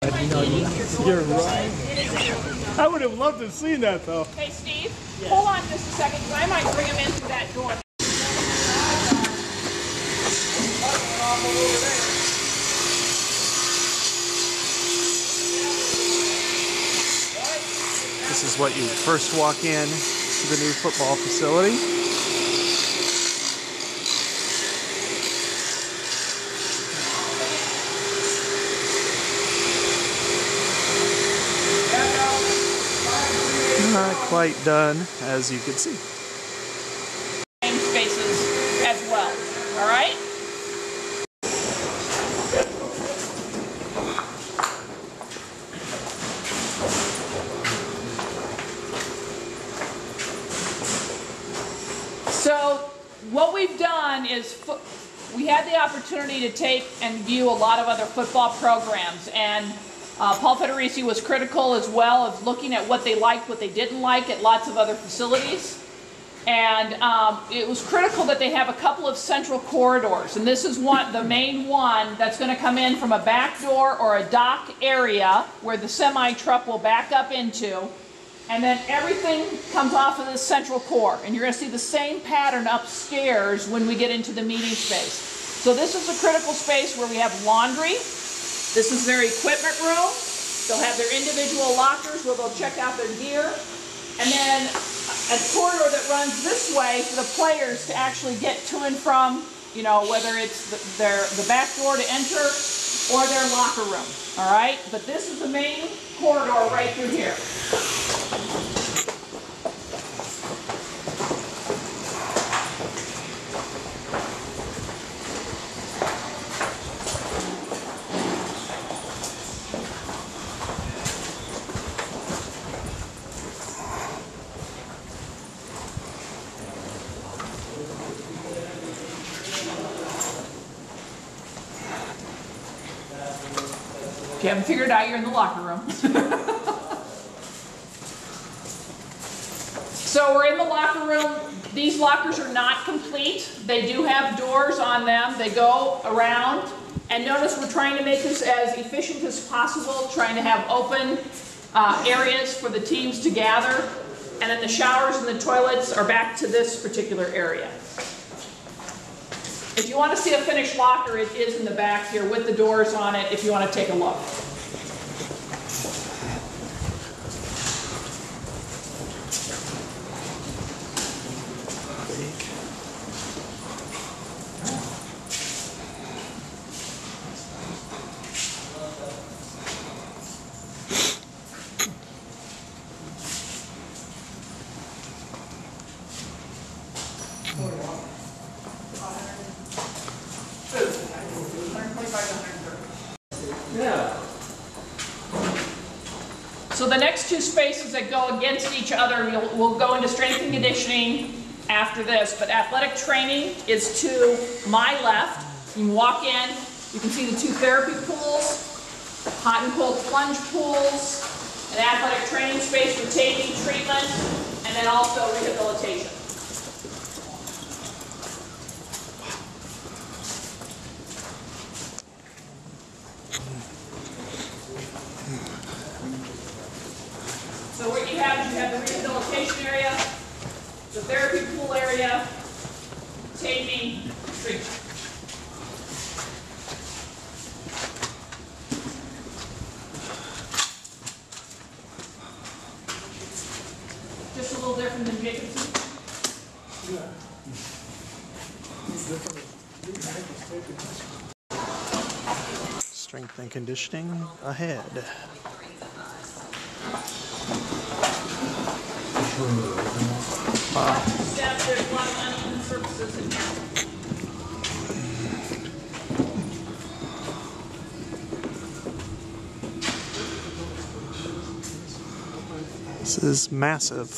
You're right. I would have loved to have seen that, though. Hey, Steve, hold on just a second, because I might bring him in through that door. This is what you first walk in to the new football facility. Not quite done, as you can see. Spaces as well, all right? So what we've done is we had the opportunity to take and view a lot of other football programs, and Paul Federici was critical as well of looking at what they liked, what they didn't like at lots of other facilities. And it was critical that they have a couple of central corridors, and this is the main one that's going to come in from a back door or a dock area where the semi-truck will back up into, and then everything comes off of this central core, and you're going to see the same pattern upstairs when we get into the meeting space. So this is a critical space where we have laundry. This is their equipment room. They'll have their individual lockers where they'll check out their gear. And then a corridor that runs this way for the players to actually get to and from, you know, whether it's the back door to enter or their locker room, all right? But this is the main corridor right through here. If you haven't figured it out, you're in the locker room. So we're in the locker room. These lockers are not complete. They do have doors on them. They go around. And notice we're trying to make this as efficient as possible, trying to have open areas for the teams to gather. And then the showers and the toilets are back to this particular area. If you want to see a finished locker, it is in the back here with the doors on it if you want to take a look. Yeah. So the next two spaces that go against each other, we'll go into strength and conditioning after this, but athletic training is to my left. You can walk in, you can see the two therapy pools, hot and cold plunge pools, an athletic training space for taking treatment, and then also rehabilitation. So what you have is you have the rehabilitation area, the therapy pool area, taping, treatment. Just a little different than Jacobson. Yeah. Strength and conditioning ahead. Wow. There's a lot of uneven surfaces in here. This is massive.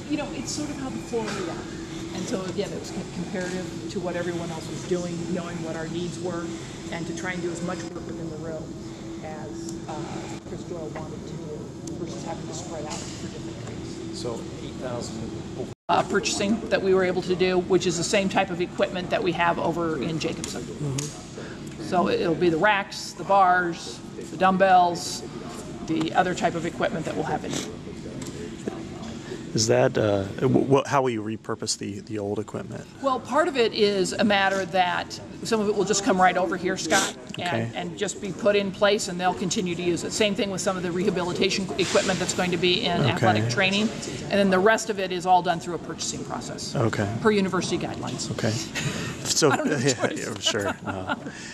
You know, it's sort of how the floor laid out. And so again, it was comparative to what everyone else was doing, knowing what our needs were, and to try and do as much work within the room as Chris Doyle wanted to do versus having to spread out for different things. So 8,000. purchasing that we were able to do, which is the same type of equipment that we have over in Jacobson. So it'll be the racks, the bars, the dumbbells, the other type of equipment that we'll have in here. Is that how will you repurpose the old equipment? Well, part of it is a matter that some of it will just come right over here, Scott, Okay. and just be put in place, and they'll continue to use it. Same thing with some of the rehabilitation equipment that's going to be in athletic training, and then the rest of it is all done through a purchasing process. Okay. Per university guidelines. Okay. So I don't have a choice. yeah, sure.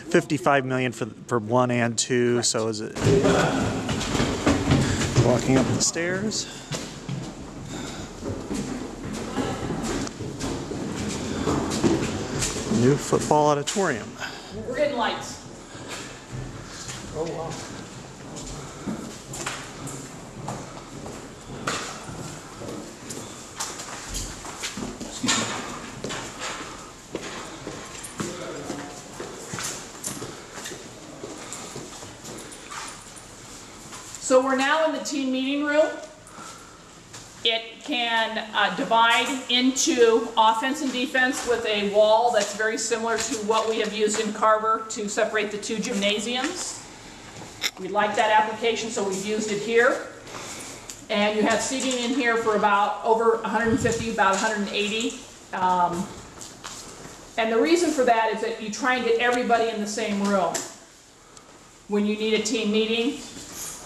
$55 million for 1 and 2. So is it walking up the stairs? New football auditorium. We're getting lights. Oh, wow. So we're now in the team meeting room. It can divide into offense and defense with a wall that's very similar to what we have used in Carver to separate the two gymnasiums. We like that application, so we've used it here. And you have seating in here for about over 150, about 180. And the reason for that is that you try and get everybody in the same room when you need a team meeting.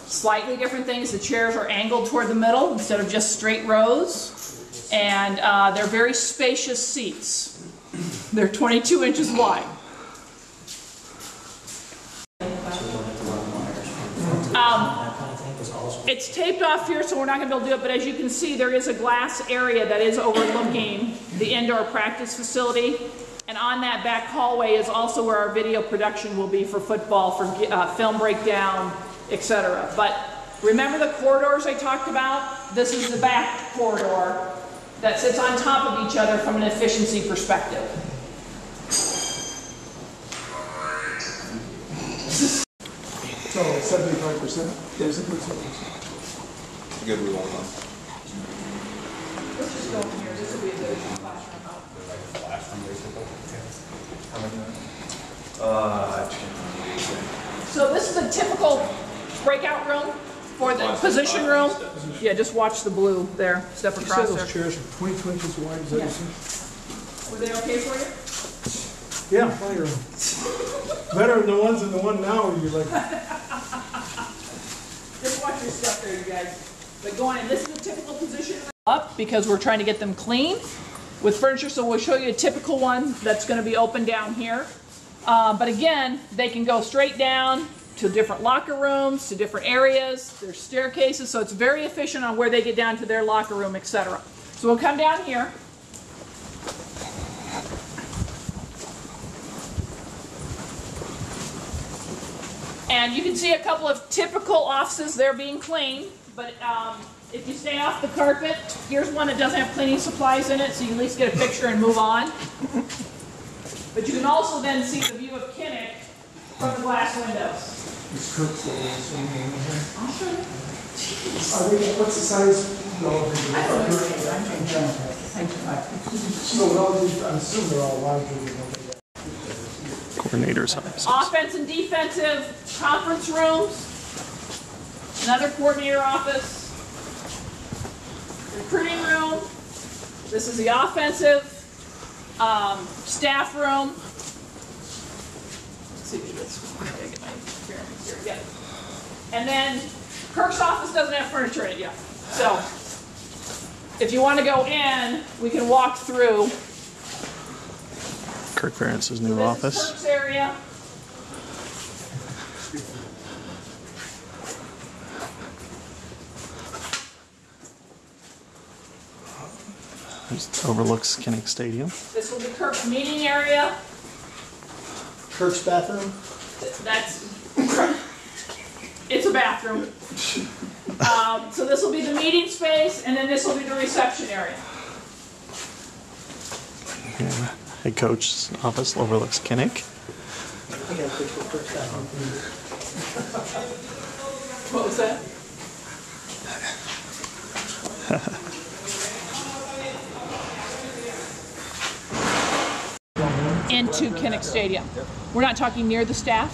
Slightly different things, the chairs are angled toward the middle instead of just straight rows, and they're very spacious seats. They're 22 inches wide. It's taped off here, so we're not going to be able to do it, but as you can see, there is a glass area that is overlooking the indoor practice facility, and on that back hallway is also where our video production will be for football, for film breakdown, etc. But remember the corridors I talked about? This is the back corridor that sits on top of each other from an efficiency perspective. So 75%. There's a good service. Good, we won't. Let's just go in here. This will be a good classroom. So this is a typical breakout room for the position room. Yeah, just watch the blue there. Step You across said there. those chairs are 22 inches wide, is that what you said? Were they okay for you? Yeah, plenty of room. Better than the ones in the one now where you're like, Just watch your stuff there, you guys. But going in, this is a typical position up because we're trying to get them clean with furniture. So we'll show you a typical one that's going to be open down here. But again, they can go straight down to different locker rooms, to different areas. There's staircases, so it's very efficient on where they get down to their locker room, etc. So we'll come down here. And you can see a couple of typical offices there being cleaned, but if you stay off the carpet, here's one that doesn't have cleaning supplies in it, so you can at least get a picture and move on. But you can also then see the view of Kinnick from the glass windows. it's Kirk's little swimming in here. I'll show you. Are they, what's the size? No, I don't know. So relative, I assume they're all larger than what they got. Coordinator's office. Offense and defensive conference rooms. Another coordinator office. Recruiting room. This is the offensive staff room. Let's see, I gotta get my bearings here. Yeah. And then Kirk's office doesn't have furniture in it yet. So if you want to go in, we can walk through. Kirk Ferentz's new This is office. Kirk's area. It overlooks Kinnick Stadium. This will be Kirk's meeting area. Kirk's bathroom? That's, it's a bathroom. So this will be the meeting space, and then this will be the reception area. Yeah. Head coach's office overlooks Kinnick. I got a picture of Kirk's bathroom. What was that? to Kinnick Stadium. We're not talking near the staff,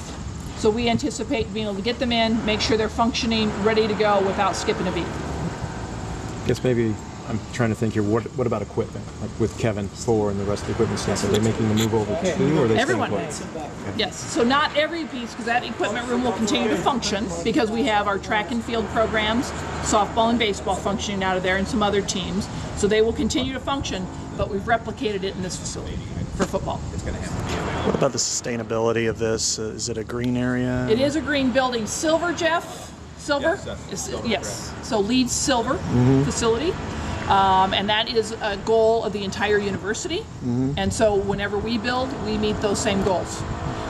so we anticipate being able to get them in, make sure they're functioning, ready to go without skipping a beat. I guess maybe I'm trying to think here. What about equipment? Like with Kevin Fuller and the rest of the equipment staff, are they making the move over too, or are they Everyone. staying put? Yes, so not every piece, because that equipment room will continue to function because we have our track and field programs, softball and baseball functioning out of there, and some other teams. So they will continue to function, but we've replicated it in this facility for football. What about the sustainability of this? Is it a green area? It is a green building. Silver, Jeff? Silver? Yes. So LEED silver facility. And that is a goal of the entire university. And so whenever we build, we meet those same goals.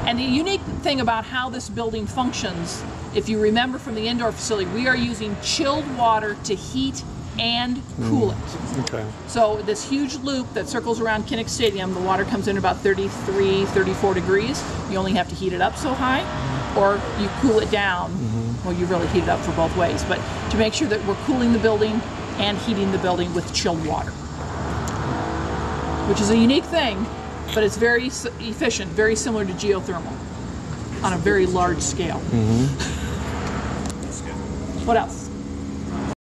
And the unique thing about how this building functions, if you remember from the indoor facility, we are using chilled water to heat and cool it. Okay. So this huge loop that circles around Kinnick Stadium, the water comes in about 33, 34 degrees. You only have to heat it up so high, or you cool it down. Well, you really heat it up for both ways, but to make sure that we're cooling the building and heating the building with chilled water, which is a unique thing, but it's very efficient, very similar to geothermal on a very large scale. What else?